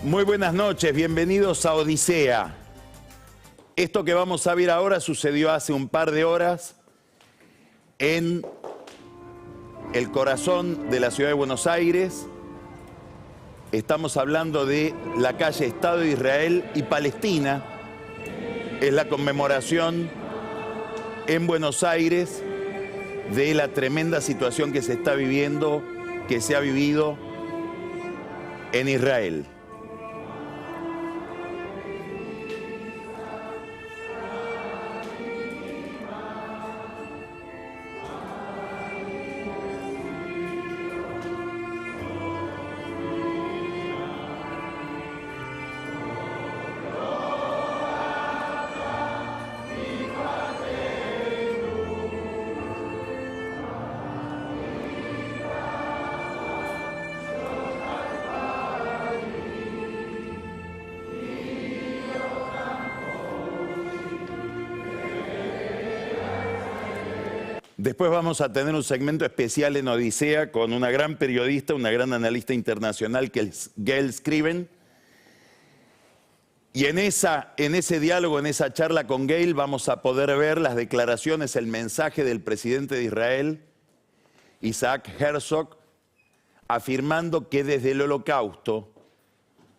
Muy buenas noches, bienvenidos a Odisea. Esto que vamos a ver ahora sucedió hace un par de horas en el corazón de la ciudad de Buenos Aires. Estamos hablando de la calle Estado de Israel y Palestina. Es la conmemoración en Buenos Aires de la tremenda situación que se está viviendo, que se ha vivido en Israel. Después vamos a tener un segmento especial en Odisea con una gran periodista, una gran analista internacional que es Gayle Scriven. Y en ese diálogo, en esa charla con Gayle, vamos a poder ver las declaraciones, el mensaje del presidente de Israel, Isaac Herzog, afirmando que desde el Holocausto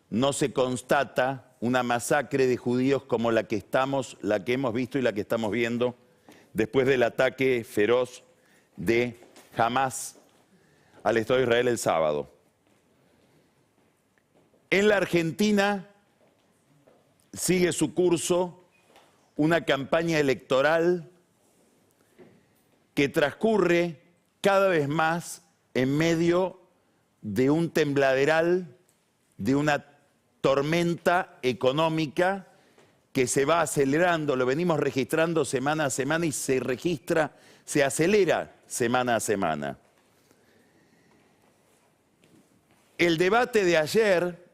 no se constata una masacre de judíos como la que hemos visto y la que estamos viendo después del ataque feroz de Hamás al Estado de Israel el sábado. En la Argentina sigue su curso una campaña electoral que transcurre cada vez más en medio de un tembladeral, de una tormenta económica que se va acelerando, lo venimos registrando semana a semana y se acelera semana a semana. El debate de ayer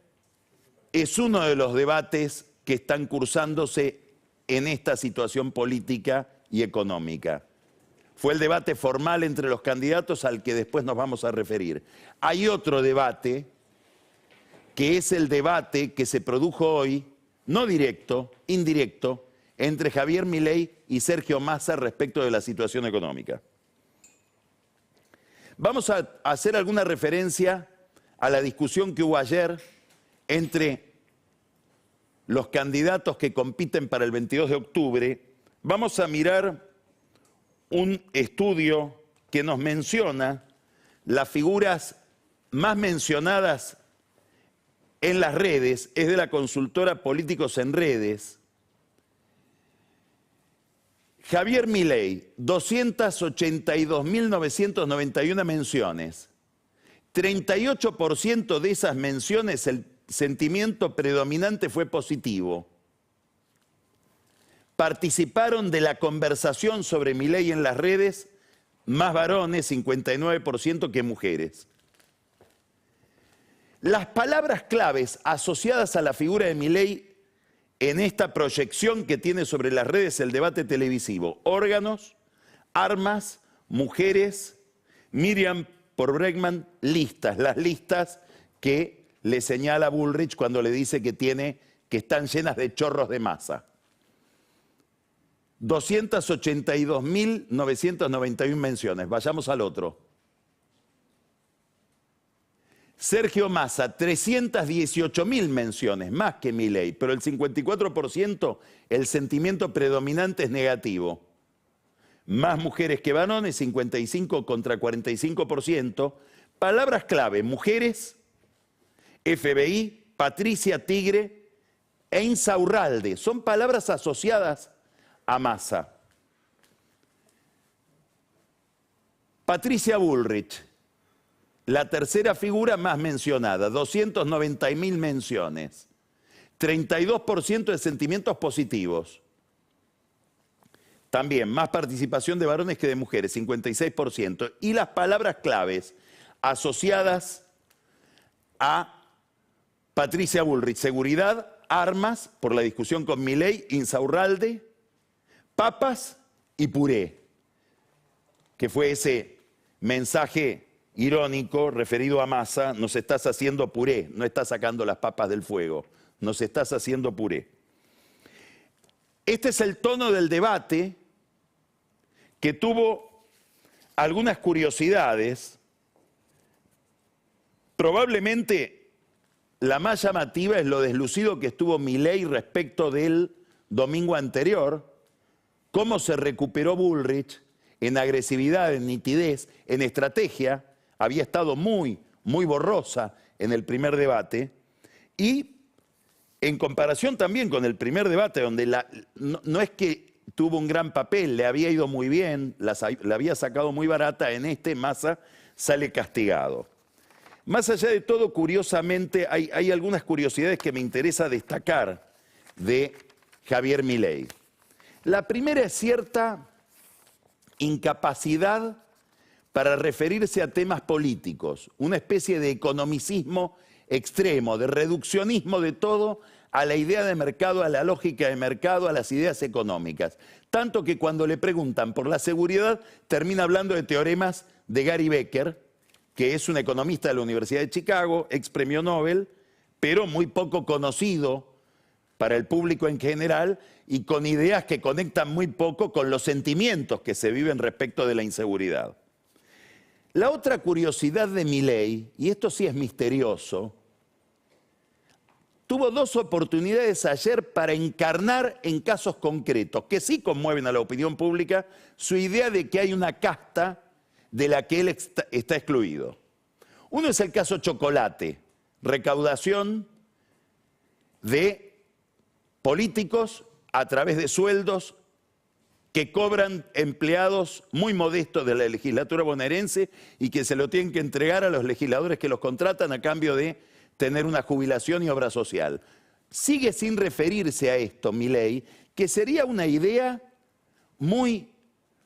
es uno de los debates que están cursándose en esta situación política y económica. Fue el debate formal entre los candidatos al que después nos vamos a referir. Hay otro debate, que es el debate que se produjo hoy, no directo, indirecto, entre Javier Milei y Sergio Massa respecto de la situación económica. Vamos a hacer alguna referencia a la discusión que hubo ayer entre los candidatos que compiten para el 22 de octubre. Vamos a mirar un estudio que nos menciona las figuras más mencionadas en las redes, es de la consultora Políticos en Redes. Javier Milei, 282.991 menciones. 38% de esas menciones, el sentimiento predominante fue positivo. Participaron de la conversación sobre Milei en las redes más varones, 59%, que mujeres. Las palabras claves asociadas a la figura de Milei en esta proyección que tiene sobre las redes el debate televisivo: órganos, armas, mujeres, Miriam por Bregman, listas, las listas que le señala Bullrich cuando le dice que están llenas de chorros de masa. 282.991 menciones. Vayamos al otro. Sergio Massa, 318.000 menciones, más que Milei, pero el 54%, el sentimiento predominante es negativo. Más mujeres que varones, 55 contra 45%. Palabras clave: mujeres, FBI, Patricia Tigre e Insaurralde. Son palabras asociadas a Massa. Patricia Bullrich, la tercera figura más mencionada, 290.000 menciones, 32% de sentimientos positivos. También más participación de varones que de mujeres, 56%. Y las palabras claves asociadas a Patricia Bullrich: seguridad, armas, por la discusión con Milei, Insaurralde, papas y puré, que fue ese mensaje irónico referido a Massa: nos estás haciendo puré, no estás sacando las papas del fuego, nos estás haciendo puré. Este es el tono del debate, que tuvo algunas curiosidades. Probablemente la más llamativa es lo deslucido que estuvo Milei respecto del domingo anterior, cómo se recuperó Bullrich en agresividad, en nitidez, en estrategia. Había estado muy borrosa en el primer debate, y en comparación también con el primer debate, donde no es que tuvo un gran papel, le había ido muy bien, la había sacado muy barata, en este Massa sale castigado. Más allá de todo, curiosamente, hay algunas curiosidades que me interesa destacar de Javier Milei. La primera es cierta incapacidad para referirse a temas políticos, una especie de economicismo extremo, de reduccionismo de todo a la idea de mercado, a la lógica de mercado, a las ideas económicas. Tanto que cuando le preguntan por la seguridad, termina hablando de teoremas de Gary Becker, que es un economista de la Universidad de Chicago, ex premio Nobel, pero muy poco conocido para el público en general, y con ideas que conectan muy poco con los sentimientos que se viven respecto de la inseguridad. La otra curiosidad de Milei, y esto sí es misterioso, tuvo dos oportunidades ayer para encarnar en casos concretos, que sí conmueven a la opinión pública, su idea de que hay una casta de la que él está excluido. Uno es el caso Chocolate, recaudación de políticos a través de sueldos que cobran empleados muy modestos de la legislatura bonaerense y que se lo tienen que entregar a los legisladores que los contratan a cambio de tener una jubilación y obra social. Sigue sin referirse a esto Milei, que sería una idea muy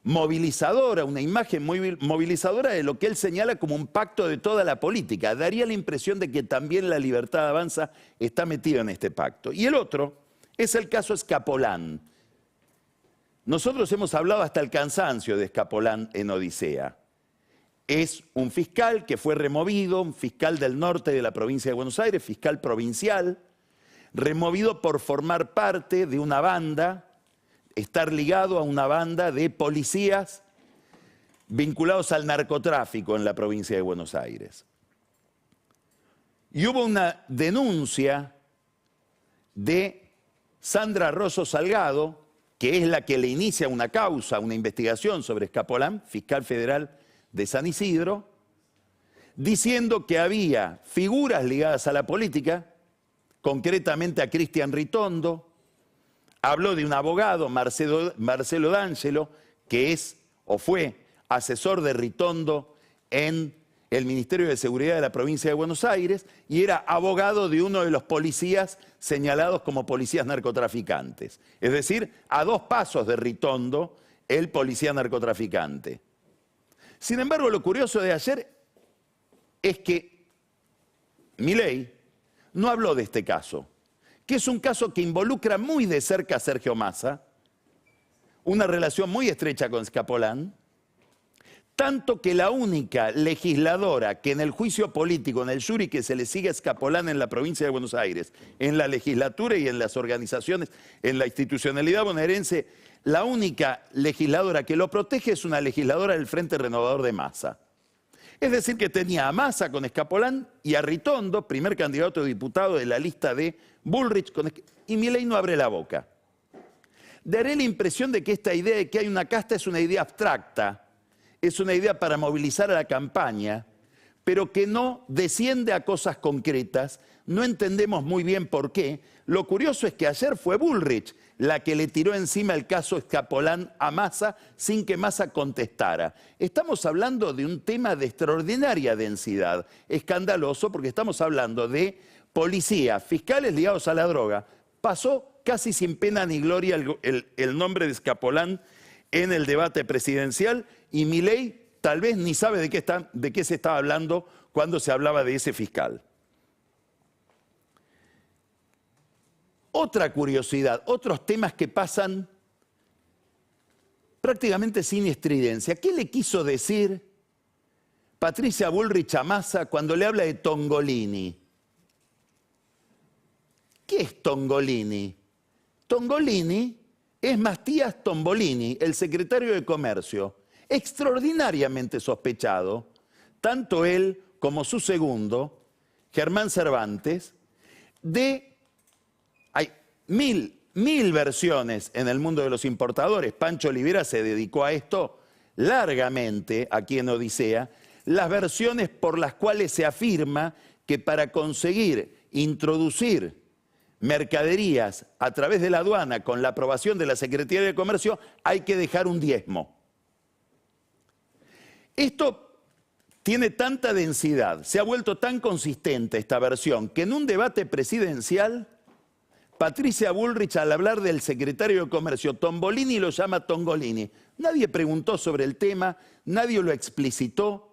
movilizadora, una imagen muy movilizadora de lo que él señala como un pacto de toda la política. Daría la impresión de que también La Libertad Avanza está metida en este pacto. Y el otro es el caso Escapolán. Nosotros hemos hablado hasta el cansancio de Escapolán en Odisea. Es un fiscal que fue removido, un fiscal del norte de la provincia de Buenos Aires, fiscal provincial, removido por formar parte de una banda, estar ligado a una banda de policías vinculados al narcotráfico en la provincia de Buenos Aires. Y hubo una denuncia de Sandra Rosso Salgado, que es la que le inicia una causa, una investigación sobre Escapolán, fiscal federal de San Isidro, diciendo que había figuras ligadas a la política, concretamente a Cristian Ritondo. Habló de un abogado, Marcelo D'Angelo, que es o fue asesor de Ritondo en el Ministerio de Seguridad de la provincia de Buenos Aires, y era abogado de uno de los policías señalados como policías narcotraficantes. Es decir, a 2 pasos de Ritondo, el policía narcotraficante. Sin embargo, lo curioso de ayer es que Milei no habló de este caso, que es un caso que involucra muy de cerca a Sergio Massa, una relación muy estrecha con Escapolán, tanto que la única legisladora que en el juicio político, en el jury que se le sigue a Escapolán en la provincia de Buenos Aires, en la legislatura y en las organizaciones, en la institucionalidad bonaerense, la única legisladora que lo protege es una legisladora del Frente Renovador de Massa. Es decir, que tenía a Massa con Escapolán y a Ritondo, primer candidato a diputado de la lista de Bullrich, y Milei no abre la boca. Daré la impresión de que esta idea de que hay una casta es una idea abstracta, es una idea para movilizar a la campaña, pero que no desciende a cosas concretas. No entendemos muy bien por qué. Lo curioso es que ayer fue Bullrich la que le tiró encima el caso Escapolán a Massa sin que Massa contestara. Estamos hablando de un tema de extraordinaria densidad, escandaloso, porque estamos hablando de policías, fiscales ligados a la droga. Pasó casi sin pena ni gloria el nombre de Escapolán en el debate presidencial, y Milei tal vez ni sabe de qué se estaba hablando cuando se hablaba de ese fiscal. Otra curiosidad, otros temas que pasan prácticamente sin estridencia. ¿Qué le quiso decir Patricia Bullrich a Massa cuando le habla de Tongolini. ¿Qué es Tongolini? Tongolini es Matías Tombolini, el secretario de Comercio, extraordinariamente sospechado, tanto él como su segundo, Germán Cervantes, hay mil versiones en el mundo de los importadores. Pancho Olivera se dedicó a esto largamente aquí en Odisea, las versiones por las cuales se afirma que para conseguir introducir mercaderías a través de la aduana con la aprobación de la Secretaría de Comercio hay que dejar un diezmo. Esto tiene tanta densidad, se ha vuelto tan consistente esta versión, que en un debate presidencial, Patricia Bullrich, al hablar del secretario de Comercio, Tombolini, lo llama Tongolini. Nadie preguntó sobre el tema, nadie lo explicitó.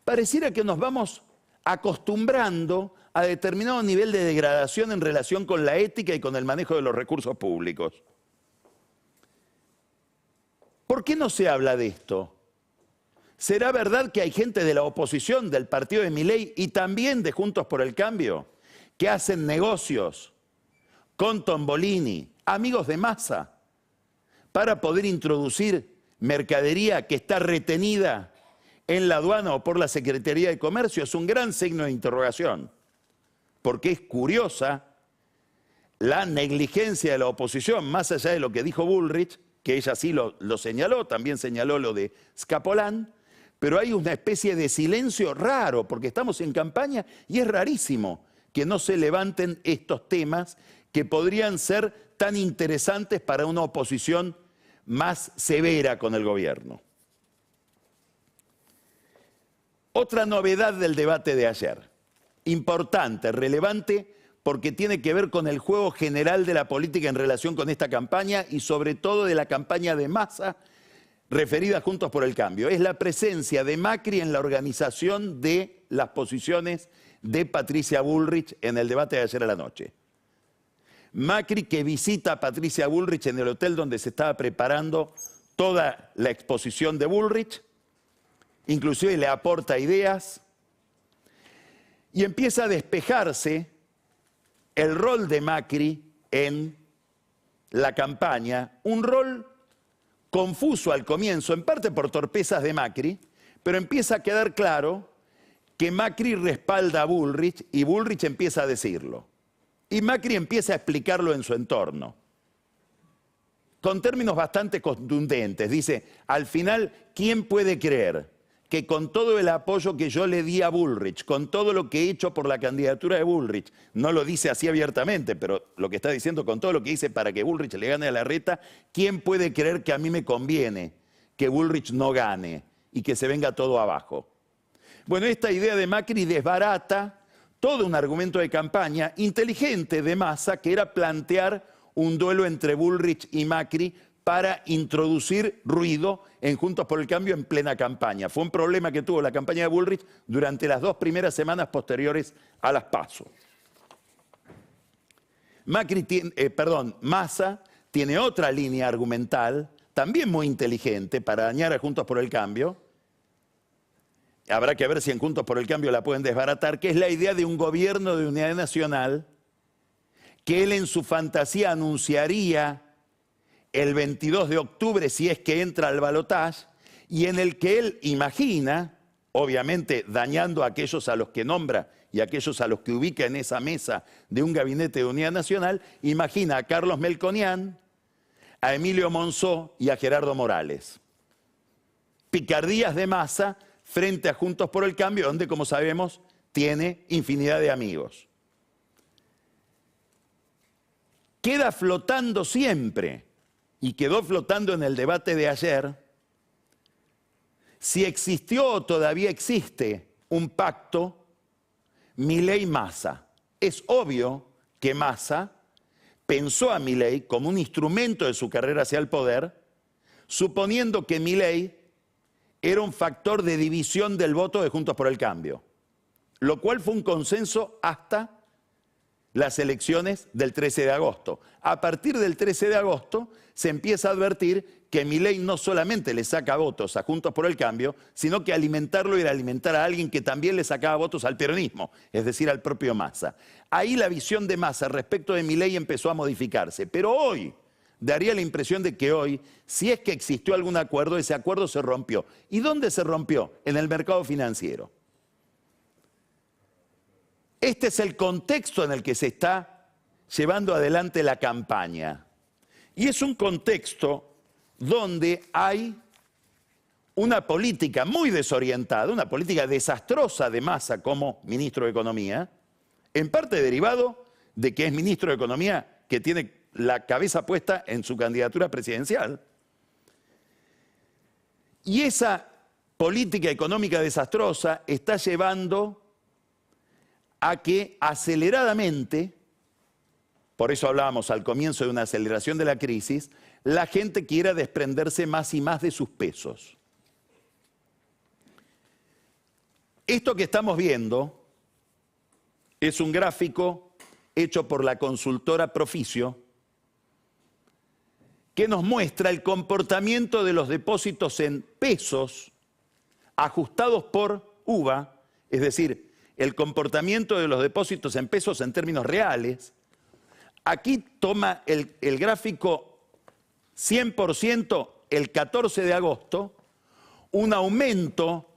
Pareciera que nos vamos acostumbrando a determinado nivel de degradación en relación con la ética y con el manejo de los recursos públicos. ¿Por qué no se habla de esto? ¿Será verdad que hay gente de la oposición, del partido de Milei y también de Juntos por el Cambio, que hacen negocios con Tombolini, amigos de Massa, para poder introducir mercadería que está retenida en la aduana o por la Secretaría de Comercio? Es un gran signo de interrogación, porque es curiosa la negligencia de la oposición, más allá de lo que dijo Bullrich, que ella sí lo señaló, también señaló lo de Scapolán, pero hay una especie de silencio raro, porque estamos en campaña y es rarísimo que no se levanten estos temas que podrían ser tan interesantes para una oposición más severa con el gobierno. Otra novedad del debate de ayer, importante, relevante, porque tiene que ver con el juego general de la política en relación con esta campaña y sobre todo de la campaña de Massa referida a Juntos por el Cambio. Es la presencia de Macri en la organización de las posiciones de Patricia Bullrich en el debate de ayer a la noche. Macri que visita a Patricia Bullrich en el hotel donde se estaba preparando toda la exposición de Bullrich, inclusive le aporta ideas y empieza a despejarse el rol de Macri en la campaña, un rol confuso al comienzo, en parte por torpezas de Macri, pero empieza a quedar claro que Macri respalda a Bullrich y Bullrich empieza a decirlo. Y Macri empieza a explicarlo en su entorno, con términos bastante contundentes. Dice, al final, ¿quién puede creer que con todo el apoyo que yo le di a Bullrich, con todo lo que he hecho por la candidatura de Bullrich, no lo dice así abiertamente, pero lo que está diciendo, con todo lo que hice para que Bullrich le gane a Larreta, ¿quién puede creer que a mí me conviene que Bullrich no gane y que se venga todo abajo? Bueno, esta idea de Macri desbarata todo un argumento de campaña inteligente de Massa, que era plantear un duelo entre Bullrich y Macri para introducir ruido en Juntos por el Cambio en plena campaña. Fue un problema que tuvo la campaña de Bullrich durante las 2 primeras semanas posteriores a las PASO. Massa tiene otra línea argumental, también muy inteligente, para dañar a Juntos por el Cambio. Habrá que ver si en Juntos por el Cambio la pueden desbaratar, que es la idea de un gobierno de unidad nacional que él en su fantasía anunciaría el 22 de octubre si es que entra al balotaje, y en el que él imagina, obviamente dañando a aquellos a los que nombra y a aquellos a los que ubica en esa mesa de un gabinete de unidad nacional, imagina a Carlos Melconian, a Emilio Monzó y a Gerardo Morales. Picardías de Massa frente a Juntos por el Cambio, donde, como sabemos, tiene infinidad de amigos. Queda flotando siempre, y quedó flotando en el debate de ayer, si existió o todavía existe un pacto Milei-Massa. Es obvio que Massa pensó a Milei como un instrumento de su carrera hacia el poder, suponiendo que Milei era un factor de división del voto de Juntos por el Cambio, lo cual fue un consenso hasta las elecciones del 13 de agosto. A partir del 13 de agosto se empieza a advertir que Milei no solamente le saca votos a Juntos por el Cambio, sino que alimentarlo era alimentar a alguien que también le sacaba votos al peronismo, es decir, al propio Massa. Ahí la visión de Massa respecto de Milei empezó a modificarse, pero hoy daría la impresión de que hoy, si es que existió algún acuerdo, ese acuerdo se rompió. ¿Y dónde se rompió? En el mercado financiero. Este es el contexto en el que se está llevando adelante la campaña. Y es un contexto donde hay una política muy desorientada, una política desastrosa de Massa como ministro de Economía, en parte derivado de que es ministro de Economía que tiene la cabeza puesta en su candidatura presidencial. Y esa política económica desastrosa está llevando a que aceleradamente, por eso hablábamos al comienzo de una aceleración de la crisis, la gente quiera desprenderse más y más de sus pesos. Esto que estamos viendo es un gráfico hecho por la consultora Proficio que nos muestra el comportamiento de los depósitos en pesos ajustados por UVA, es decir, el comportamiento de los depósitos en pesos en términos reales. Aquí toma el gráfico 100% el 14 de agosto, un aumento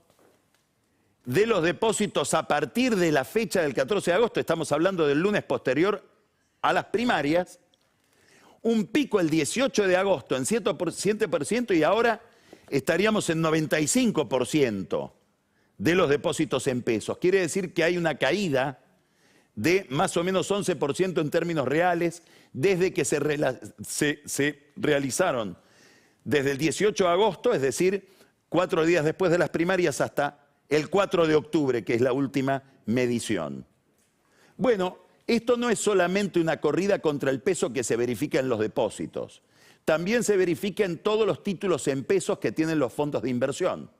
de los depósitos a partir de la fecha del 14 de agosto, estamos hablando del lunes posterior a las primarias, un pico el 18 de agosto en 7% y ahora estaríamos en 95% de los depósitos en pesos. Quiere decir que hay una caída de más o menos 11% en términos reales desde que se realizaron desde el 18 de agosto, es decir, 4 días después de las primarias hasta el 4 de octubre, que es la última medición. Bueno, esto no es solamente una corrida contra el peso que se verifica en los depósitos, también se verifica en todos los títulos en pesos que tienen los fondos de inversión,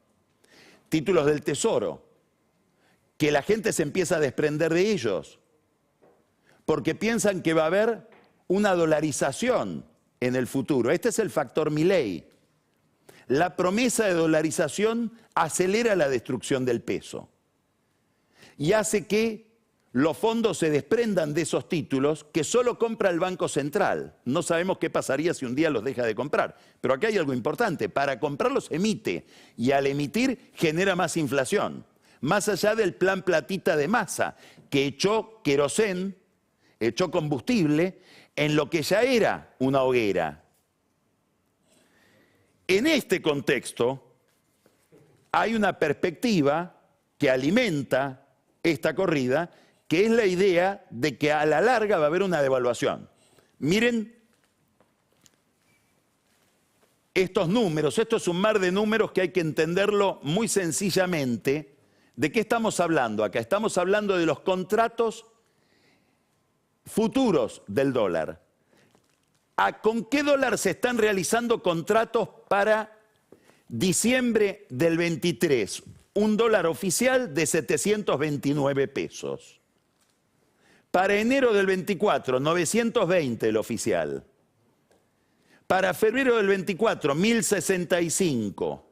títulos del Tesoro, que la gente se empieza a desprender de ellos, porque piensan que va a haber una dolarización en el futuro. Este es el factor Milei. La promesa de dolarización acelera la destrucción del peso y hace que los fondos se desprendan de esos títulos que solo compra el Banco Central. No sabemos qué pasaría si un día los deja de comprar. Pero acá hay algo importante. Para comprarlos emite y al emitir genera más inflación. Más allá del plan platita de Massa, que echó querosén, echó combustible en lo que ya era una hoguera. En este contexto hay una perspectiva que alimenta esta corrida, que es la idea de que a la larga va a haber una devaluación. Miren estos números, esto es un mar de números que hay que entenderlo muy sencillamente. ¿De qué estamos hablando acá? Estamos hablando de los contratos futuros del dólar. ¿Con qué dólar se están realizando contratos para diciembre del 23? Un dólar oficial de 729 pesos. Para enero del 24, 920 el oficial. Para febrero del 24, 1065.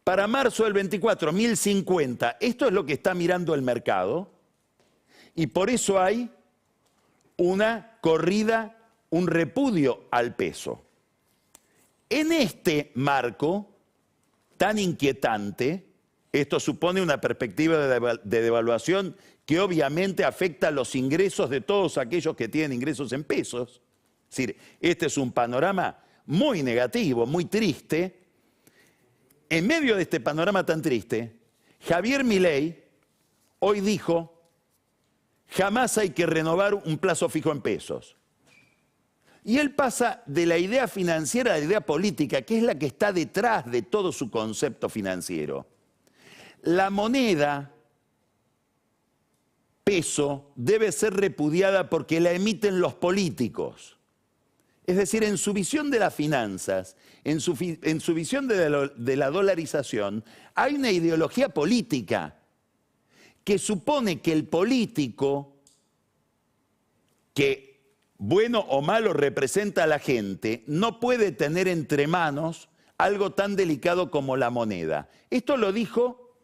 Para marzo del 24, 1050. Esto es lo que está mirando el mercado. Y por eso hay una corrida, un repudio al peso. En este marco tan inquietante, esto supone una perspectiva de devaluación que obviamente afecta a los ingresos de todos aquellos que tienen ingresos en pesos. Es decir, este es un panorama muy negativo, muy triste. En medio de este panorama tan triste, Javier Milei hoy dijo: jamás hay que renovar un plazo fijo en pesos. Y él pasa de la idea financiera a la idea política, que es la que está detrás de todo su concepto financiero. La moneda peso debe ser repudiada porque la emiten los políticos. Es decir, en su visión de las finanzas, en su visión de la dolarización, hay una ideología política que supone que el político que, bueno o malo representa a la gente, no puede tener entre manos algo tan delicado como la moneda. Esto lo dijo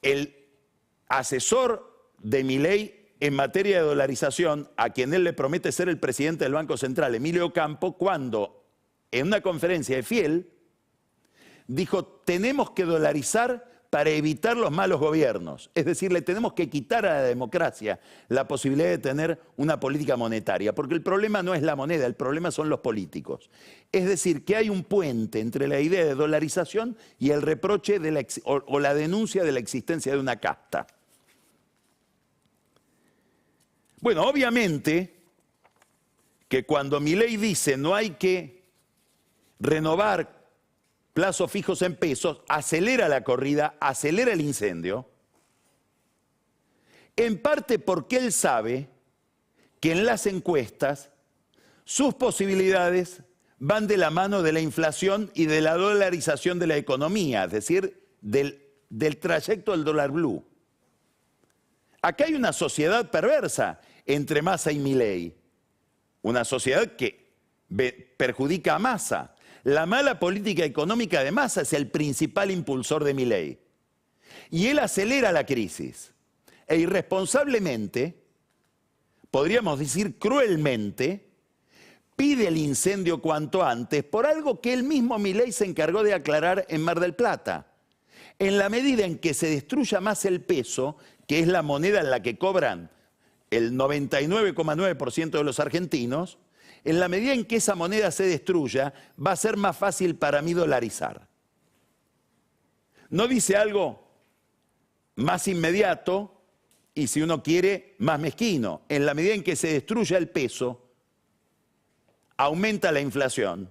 el asesor de Milei en materia de dolarización, a quien él le promete ser el presidente del Banco Central, Emilio Campo, cuando en una conferencia de Fiel dijo: tenemos que dolarizar para evitar los malos gobiernos. Es decir, le tenemos que quitar a la democracia la posibilidad de tener una política monetaria, porque el problema no es la moneda, el problema son los políticos. Es decir, que hay un puente entre la idea de dolarización y el reproche de o la denuncia de la existencia de una casta. Bueno, obviamente que cuando Milei dice no hay que renovar plazos fijos en pesos, acelera la corrida, acelera el incendio, en parte porque él sabe que en las encuestas sus posibilidades van de la mano de la inflación y de la dolarización de la economía, es decir, del trayecto del dólar blue. Acá hay una sociedad perversa entre Massa y Milei, una sociedad que perjudica a Massa. La mala política económica de Massa es el principal impulsor de Milei. Y él acelera la crisis. E irresponsablemente, podríamos decir cruelmente, pide el incendio cuanto antes por algo que él mismo Milei se encargó de aclarar en Mar del Plata. En la medida en que se destruya más el peso, que es la moneda en la que cobran el 99,9% de los argentinos, en la medida en que esa moneda se destruya, va a ser más fácil para mí dolarizar. No dice algo más inmediato y, si uno quiere, más mezquino. En la medida en que se destruya el peso, aumenta la inflación.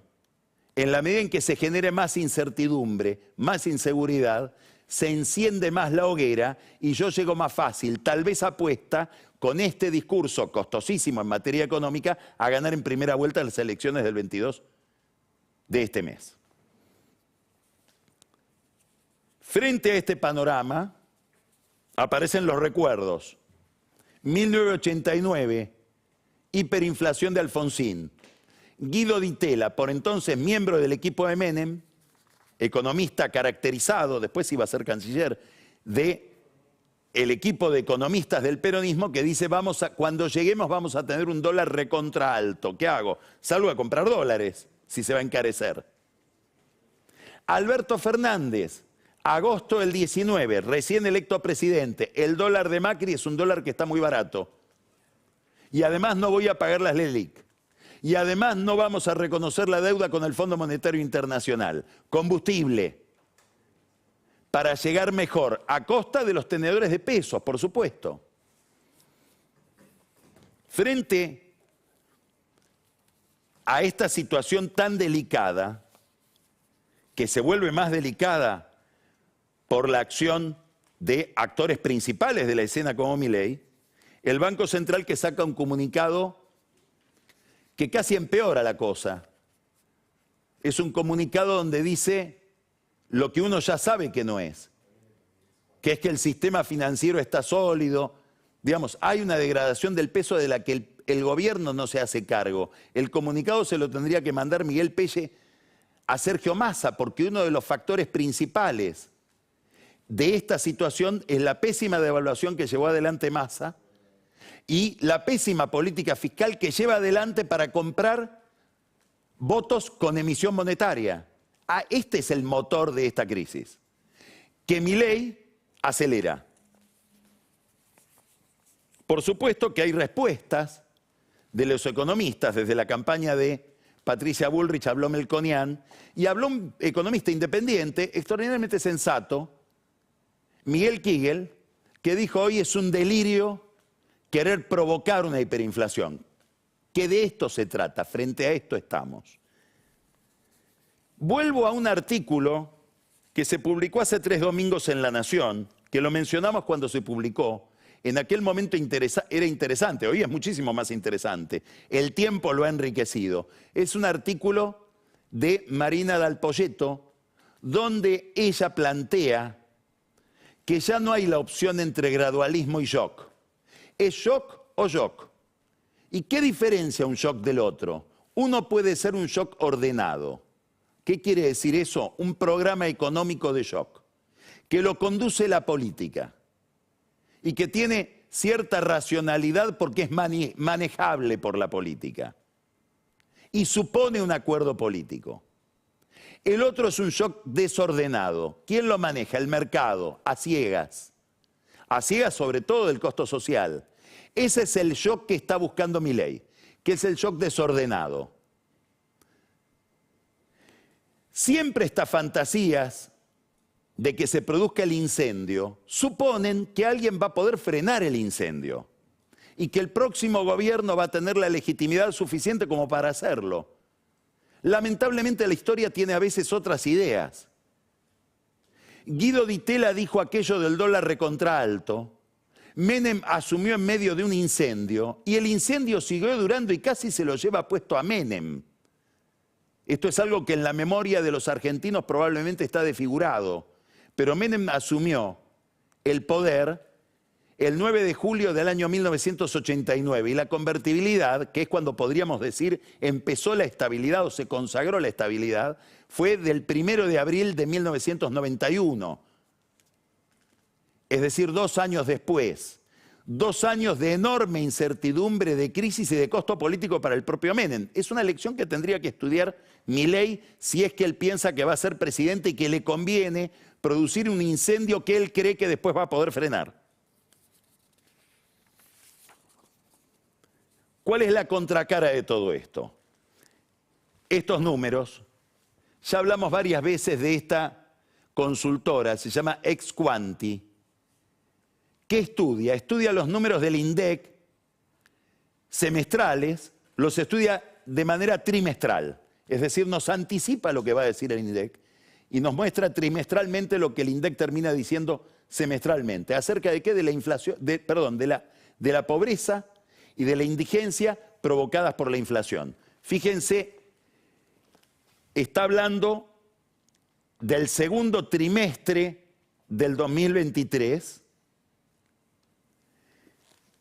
En la medida en que se genere más incertidumbre, más inseguridad, se enciende más la hoguera y yo llego más fácil, tal vez apuesta, con este discurso costosísimo en materia económica, a ganar en primera vuelta las elecciones del 22 de este mes. Frente a este panorama, aparecen los recuerdos. 1989, hiperinflación de Alfonsín. Guido Di Tella, por entonces miembro del equipo de Menem, economista caracterizado, después iba a ser canciller, de el equipo de economistas del peronismo, que dice: cuando lleguemos vamos a tener un dólar recontra alto. ¿Qué hago? Salgo a comprar dólares, si se va a encarecer. Alberto Fernández, agosto del 19, recién electo presidente: el dólar de Macri es un dólar que está muy barato. Y además no voy a pagar las LELIC. Y además no vamos a reconocer la deuda con el Fondo Monetario Internacional. Combustible. Para llegar mejor, a costa de los tenedores de pesos, por supuesto. Frente a esta situación tan delicada, que se vuelve más delicada por la acción de actores principales de la escena como Milei, el Banco Central, que saca un comunicado que casi empeora la cosa. Es un comunicado donde dice lo que uno ya sabe que no es, que es que el sistema financiero está sólido. Digamos, hay una degradación del peso de la que el gobierno no se hace cargo. El comunicado se lo tendría que mandar Miguel Pelle a Sergio Massa, porque uno de los factores principales de esta situación es la pésima devaluación que llevó adelante Massa y la pésima política fiscal que lleva adelante para comprar votos con emisión monetaria. Este es el motor de esta crisis, que Milei acelera. Por supuesto que hay respuestas de los economistas. Desde la campaña de Patricia Bullrich habló Melconian y habló un economista independiente, extraordinariamente sensato, Miguel Kigel, que dijo: hoy es un delirio querer provocar una hiperinflación. Que de esto se trata, frente a esto estamos. Vuelvo a un artículo que se publicó hace 3 domingos en La Nación, que lo mencionamos cuando se publicó. En aquel momento era interesante, hoy es muchísimo más interesante. El tiempo lo ha enriquecido. Es un artículo de Marina Dal Poyetto, donde ella plantea que ya no hay la opción entre gradualismo y shock. ¿Es shock o shock? ¿Y qué diferencia un shock del otro? Uno puede ser un shock ordenado. ¿Qué quiere decir eso? Un programa económico de shock, que lo conduce la política y que tiene cierta racionalidad porque es manejable por la política y supone un acuerdo político. El otro es un shock desordenado. ¿Quién lo maneja? El mercado, a ciegas sobre todo del costo social. Ese es el shock que está buscando Milei, que es el shock desordenado. Siempre estas fantasías de que se produzca el incendio suponen que alguien va a poder frenar el incendio y que el próximo gobierno va a tener la legitimidad suficiente como para hacerlo. Lamentablemente la historia tiene a veces otras ideas. Guido Di Tella dijo aquello del dólar recontra alto. Menem asumió en medio de un incendio y el incendio siguió durando y casi se lo lleva puesto a Menem. Esto es algo que en la memoria de los argentinos probablemente está desfigurado, pero Menem asumió el poder el 9 de julio del año 1989 y la convertibilidad, que es cuando podríamos decir empezó la estabilidad o se consagró la estabilidad, fue del 1 de abril de 1991. Es decir, 2 años después. 2 años de enorme incertidumbre, de crisis y de costo político para el propio Menem. Es una lección que tendría que estudiar Milei si es que él piensa que va a ser presidente y que le conviene producir un incendio que él cree que después va a poder frenar. ¿Cuál es la contracara de todo esto? Estos números, ya hablamos varias veces de esta consultora, se llama Exquanti. ¿Qué estudia? Estudia los números del INDEC semestrales, los estudia de manera trimestral. Es decir, nos anticipa lo que va a decir el INDEC y nos muestra trimestralmente lo que el INDEC termina diciendo semestralmente. ¿Acerca de qué? De la inflación, de la pobreza y de la indigencia provocadas por la inflación. Fíjense, está hablando del segundo trimestre del 2023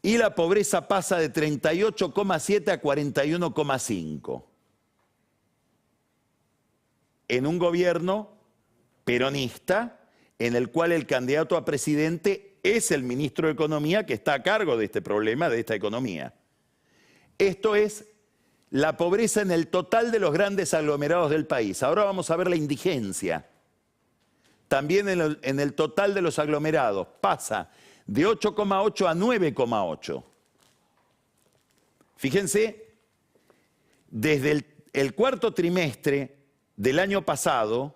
y la pobreza pasa de 38,7 a 41,5. En un gobierno peronista en el cual el candidato a presidente es el ministro de Economía que está a cargo de este problema, de esta economía. Esto es la pobreza en el total de los grandes aglomerados del país. Ahora vamos a ver la indigencia. También en el total de los aglomerados pasa de 8,8 a 9,8. Fíjense, desde el cuarto trimestre del año pasado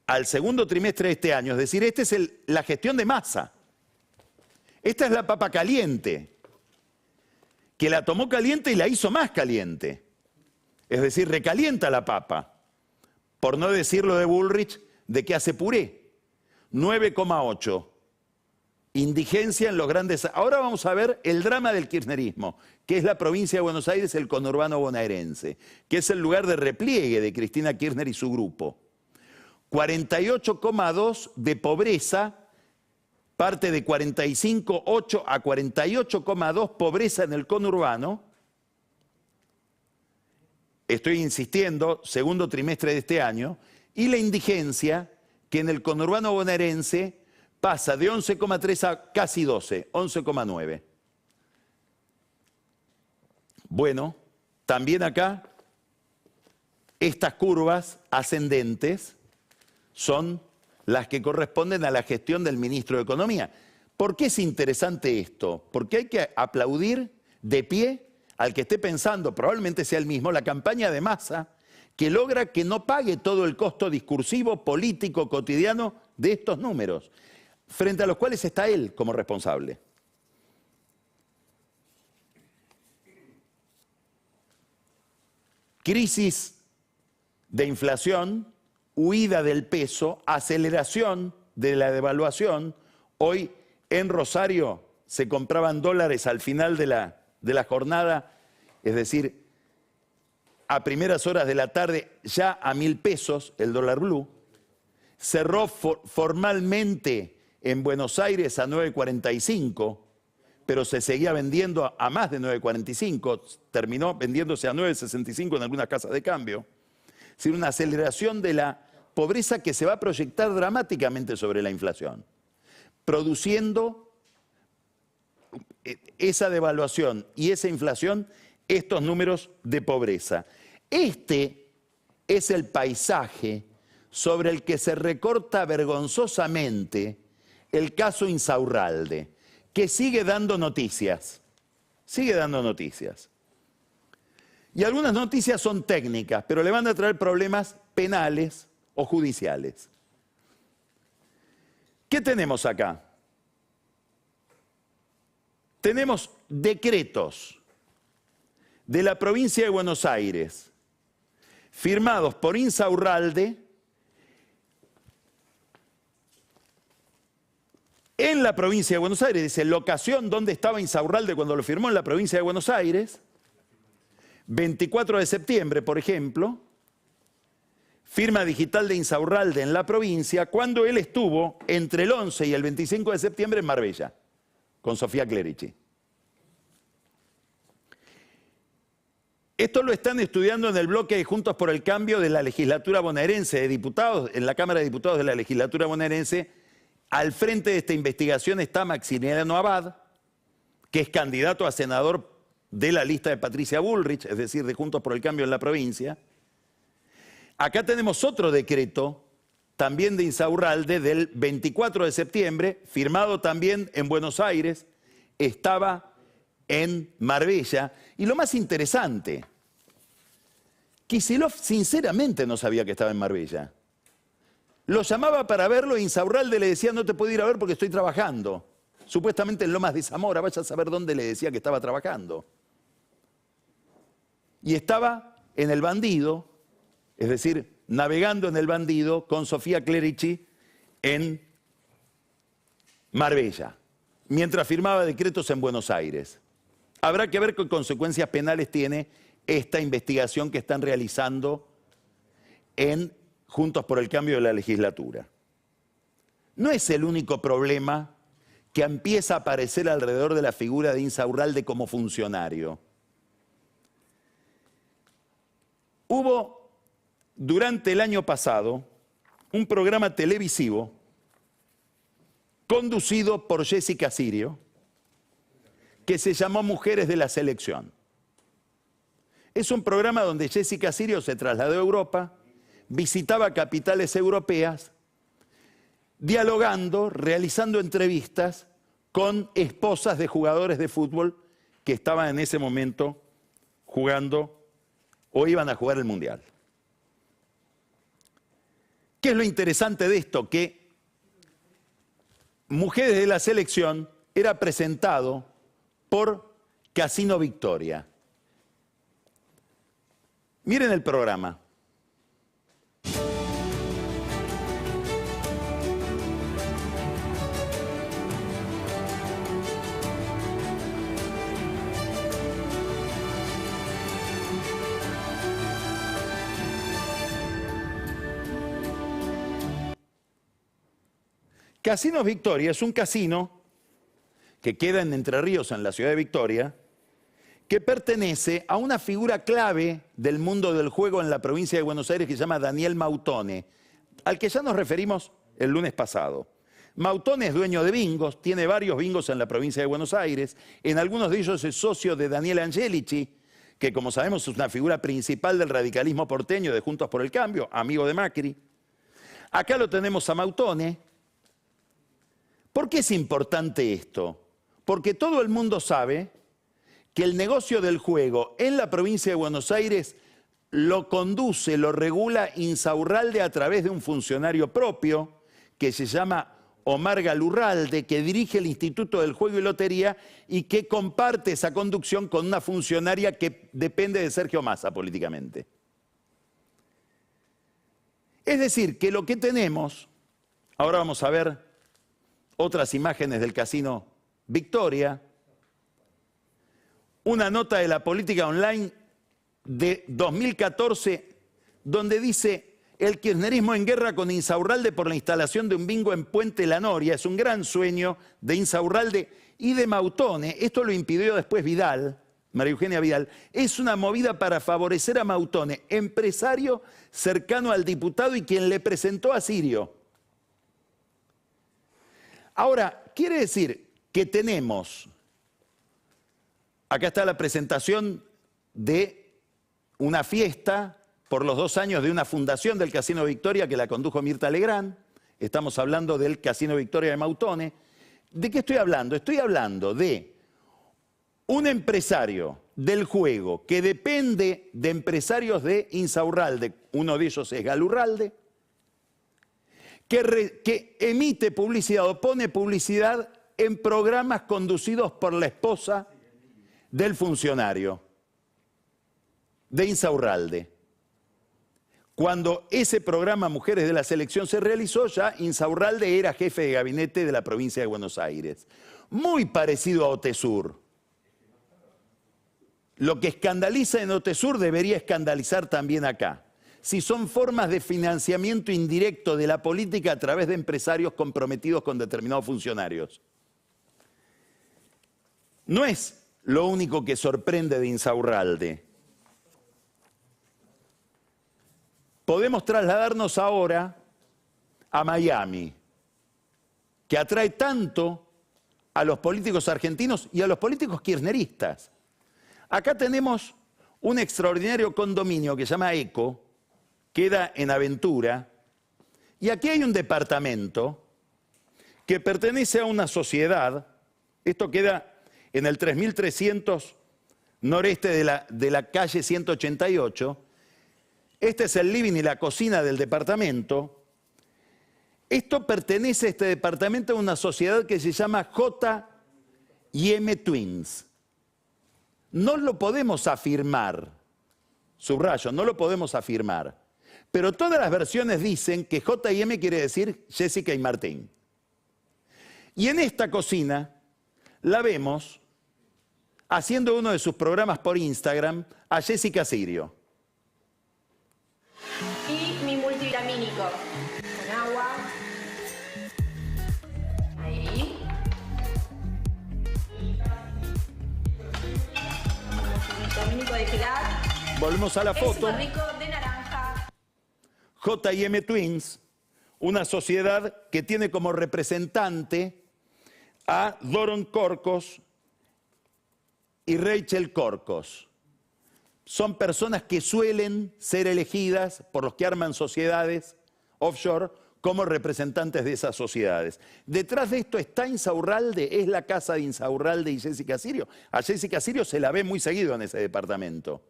al segundo trimestre de este año, es decir, esta es la gestión de Massa. Esta es la papa caliente, que la tomó caliente y la hizo más caliente. Es decir, recalienta la papa. Por no decir lo de Bullrich, de que hace puré. 9,8. Indigencia en los grandes... Ahora vamos a ver el drama del kirchnerismo, que es la provincia de Buenos Aires, el conurbano bonaerense, que es el lugar de repliegue de Cristina Kirchner y su grupo. 48,2 de pobreza, parte de 45,8 a 48,2 pobreza en el conurbano. Estoy insistiendo, segundo trimestre de este año, y la indigencia, que en el conurbano bonaerense pasa de 11,3 a casi 12, 11,9. Bueno, también acá, estas curvas ascendentes son las que corresponden a la gestión del ministro de Economía. ¿Por qué es interesante esto? Porque hay que aplaudir de pie al que esté pensando, probablemente sea el mismo, la campaña de Massa, que logra que no pague todo el costo discursivo, político, cotidiano de estos números, frente a los cuales está él como responsable. Crisis de inflación, huida del peso, aceleración de la devaluación. Hoy en Rosario se compraban dólares al final de la jornada, es decir, a primeras horas de la tarde ya a 1.000 pesos el dólar blue. Cerró formalmente en Buenos Aires a 9,45, pero se seguía vendiendo a más de 9,45, terminó vendiéndose a 9,65 en algunas casas de cambio. Es decir, una aceleración de la pobreza que se va a proyectar dramáticamente sobre la inflación, produciendo esa devaluación y esa inflación, estos números de pobreza. Este es el paisaje sobre el que se recorta vergonzosamente el caso Insaurralde, que sigue dando noticias, Y algunas noticias son técnicas, pero le van a traer problemas penales o judiciales. ¿Qué tenemos acá? Tenemos decretos de la provincia de Buenos Aires, firmados por Insaurralde, en la provincia de Buenos Aires. Dice, locación, ¿dónde estaba Insaurralde cuando lo firmó? En la provincia de Buenos Aires. 24 de septiembre, por ejemplo, firma digital de Insaurralde en la provincia, cuando él estuvo entre el 11 y el 25 de septiembre en Marbella, con Sofía Clerici. Esto lo están estudiando en el bloque de Juntos por el Cambio de la legislatura bonaerense de diputados, en la Cámara de Diputados de la legislatura bonaerense. Al frente de esta investigación está Maximiliano Abad, que es candidato a senador de la lista de Patricia Bullrich, es decir, de Juntos por el Cambio en la provincia. Acá tenemos otro decreto, también de Insaurralde, del 24 de septiembre, firmado también en Buenos Aires, estaba en Marbella. Y lo más interesante, Kicillof sinceramente no sabía que estaba en Marbella. Lo llamaba para verlo e Insaurralde le decía, no te puedo ir a ver porque estoy trabajando. Supuestamente en Lomas de Zamora, vaya a saber dónde le decía que estaba trabajando. Y estaba en el Bandido, es decir, navegando en el Bandido con Sofía Clerici en Marbella, mientras firmaba decretos en Buenos Aires. Habrá que ver qué consecuencias penales tiene esta investigación que están realizando en Juntos por el Cambio de la legislatura. No es el único problema que empieza a aparecer alrededor de la figura de Insaurralde como funcionario. Hubo, durante el año pasado, un programa televisivo conducido por Jessica Sirio, que se llamó Mujeres de la Selección. Es un programa donde Jessica Sirio se trasladó a Europa, visitaba capitales europeas, dialogando, realizando entrevistas con esposas de jugadores de fútbol que estaban en ese momento jugando o iban a jugar el Mundial. ¿Qué es lo interesante de esto? Que Mujeres de la Selección era presentado por Casino Victoria. Miren el programa. Casino Victoria es un casino que queda en Entre Ríos, en la ciudad de Victoria, que pertenece a una figura clave del mundo del juego en la provincia de Buenos Aires que se llama Daniel Mautone, al que ya nos referimos el lunes pasado. Mautone es dueño de bingos, tiene varios bingos en la provincia de Buenos Aires, en algunos de ellos es socio de Daniel Angelici, que como sabemos es una figura principal del radicalismo porteño de Juntos por el Cambio, amigo de Macri. Acá lo tenemos a Mautone. ¿Por qué es importante esto? Porque todo el mundo sabe que el negocio del juego en la provincia de Buenos Aires lo conduce, lo regula Insaurralde a través de un funcionario propio que se llama Omar Galurralde, que dirige el Instituto del Juego y Lotería y que comparte esa conducción con una funcionaria que depende de Sergio Massa políticamente. Es decir, que lo que tenemos, ahora vamos a ver otras imágenes del Casino Victoria, una nota de la política online de 2014 donde dice El kirchnerismo en guerra con Insaurralde por la instalación de un bingo en Puente La Noria. Es un gran sueño de Insaurralde y de Mautone. Esto lo impidió después Vidal, María Eugenia Vidal. Es una movida para favorecer a Mautone, empresario cercano al diputado y quien le presentó a Sirio. Ahora, quiere decir que tenemos, acá está la presentación de una fiesta por los 2 años de una fundación del Casino Victoria que la condujo Mirta Legrand. Estamos hablando del Casino Victoria de Mautone. ¿De qué estoy hablando? Estoy hablando de un empresario del juego que depende de empresarios de Insaurralde, uno de ellos es Galurralde, que emite publicidad o pone publicidad en programas conducidos por la esposa del funcionario de Insaurralde. Cuando ese programa Mujeres de la Selección se realizó, ya Insaurralde era jefe de gabinete de la provincia de Buenos Aires. Muy parecido a Otesur. Lo que escandaliza en Otesur debería escandalizar también acá. Si son formas de financiamiento indirecto de la política a través de empresarios comprometidos con determinados funcionarios. No es lo único que sorprende de Insaurralde. Podemos trasladarnos ahora a Miami, que atrae tanto a los políticos argentinos y a los políticos kirchneristas. Acá tenemos un extraordinario condominio que se llama ECO, queda en Aventura, y aquí hay un departamento que pertenece a una sociedad, esto queda en el 3300 noreste de la calle 188, este es el living y la cocina del departamento. Esto pertenece a este departamento a una sociedad que se llama J&M Twins. No lo podemos afirmar, subrayo, no lo podemos afirmar, pero todas las versiones dicen que J&M quiere decir Jessica y Martín. Y en esta cocina la vemos haciendo uno de sus programas por Instagram a Jessica Sirio. Y mi multivitamínico con agua. Ahí. Multivitamínico de Pilar. Volvemos a la foto. Es rico de naranja. J&M Twins, una sociedad que tiene como representante a Doron Corcos y Rachel Corcos. Son personas que suelen ser elegidas por los que arman sociedades offshore como representantes de esas sociedades. Detrás de esto está Insaurralde, es la casa de Insaurralde y Jessica Sirio. A Jessica Sirio se la ve muy seguido en ese departamento.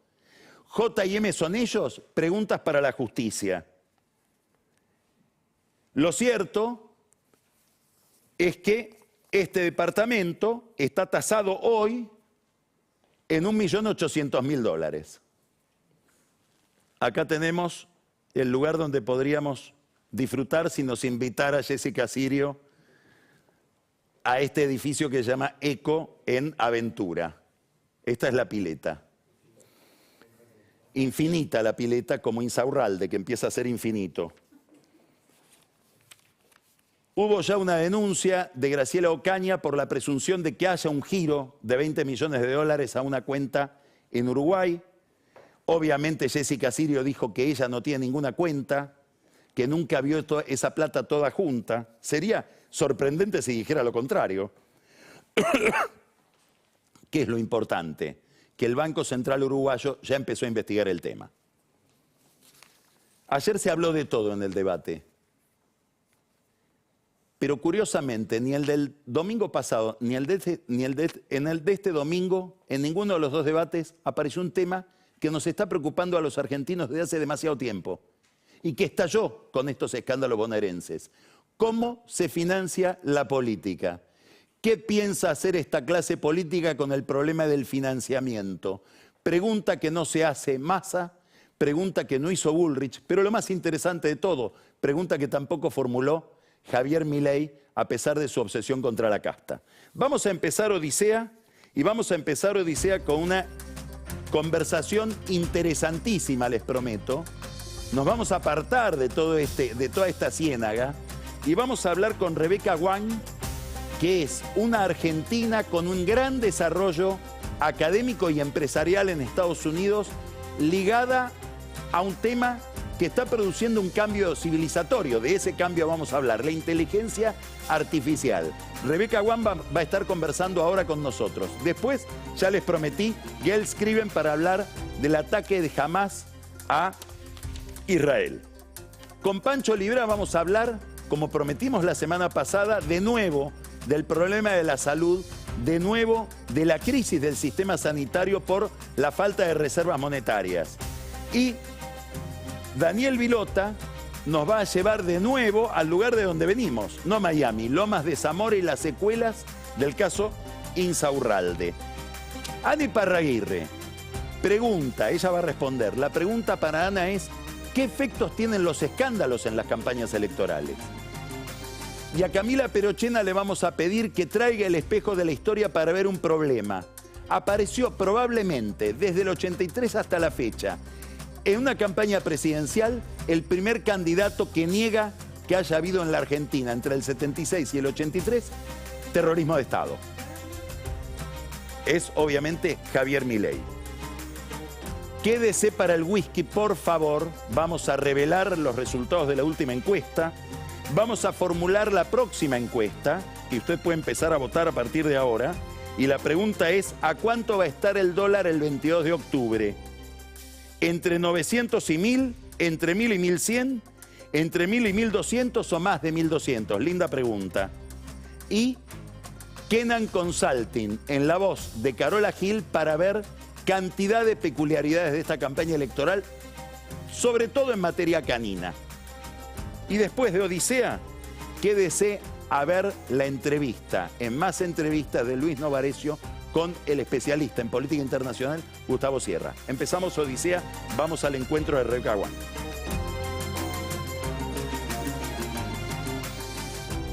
J&M son ellos, preguntas para la justicia. Lo cierto es que este departamento está tasado hoy en $1.800.000. Acá tenemos el lugar donde podríamos disfrutar si nos invitara Jessica Sirio a este edificio que se llama ECO en Aventura. Esta es la pileta. Infinita la pileta, como Insaurralde, que empieza a ser infinito. Hubo ya una denuncia de Graciela Ocaña por la presunción de que haya un giro de $20 millones a una cuenta en Uruguay. Obviamente Jessica Sirio dijo que ella no tiene ninguna cuenta, que nunca vio esa plata toda junta. Sería sorprendente si dijera lo contrario. ¿Qué es lo importante? Que el Banco Central Uruguayo ya empezó a investigar el tema. Ayer se habló de todo en el debate. Pero curiosamente, ni el del domingo pasado, ni el de este domingo, en ninguno de los dos debates apareció un tema que nos está preocupando a los argentinos desde hace demasiado tiempo y que estalló con estos escándalos bonaerenses. ¿Cómo se financia la política? ¿Qué piensa hacer esta clase política con el problema del financiamiento? Pregunta que no se hace Massa, pregunta que no hizo Bullrich, pero lo más interesante de todo, pregunta que tampoco formuló Javier Milei, a pesar de su obsesión contra la casta. Vamos a empezar Odisea, y vamos a empezar Odisea con una conversación interesantísima, les prometo, nos vamos a apartar de toda esta ciénaga y vamos a hablar con Rebeca Wang, que es una argentina con un gran desarrollo académico y empresarial en Estados Unidos, ligada a un tema que está produciendo un cambio civilizatorio. De ese cambio vamos a hablar, la inteligencia artificial. Rebeca Wang va a estar conversando ahora con nosotros. Después, ya les prometí, Gael Scriven para hablar del ataque de Hamas a Israel. Con Pancho Olivera vamos a hablar, como prometimos la semana pasada, de nuevo del problema de la salud, de nuevo de la crisis del sistema sanitario por la falta de reservas monetarias. Y Daniel Vilota nos va a llevar de nuevo al lugar de donde venimos, no Miami, Lomas de Zamora y las secuelas del caso Insaurralde. Ana Iparraguirre pregunta, ella va a responder, la pregunta para Ana es: ¿qué efectos tienen los escándalos en las campañas electorales? Y a Camila Perochena le vamos a pedir que traiga el espejo de la historia para ver un problema. Apareció probablemente desde el 83 hasta la fecha en una campaña presidencial el primer candidato que niega que haya habido en la Argentina entre el 76 y el 83 terrorismo de Estado. Es obviamente Javier Milei. Quédese para el whisky, por favor. Vamos a revelar los resultados de la última encuesta. Vamos a formular la próxima encuesta, que usted puede empezar a votar a partir de ahora. Y la pregunta es: ¿a cuánto va a estar el dólar el 22 de octubre? ¿Entre 900 y 1000? ¿Entre 1000 y 1100? ¿Entre 1000 y 1200 o más de 1200? Linda pregunta. Y Kenan Consulting, en la voz de Carola Gil, para ver cantidad de peculiaridades de esta campaña electoral, sobre todo en materia canina. Y después de Odisea, quédese a ver la entrevista, en Más Entrevistas, de Luis Novarecio con el especialista en política internacional, Gustavo Sierra. Empezamos Odisea, vamos al encuentro de Rebeca Wang.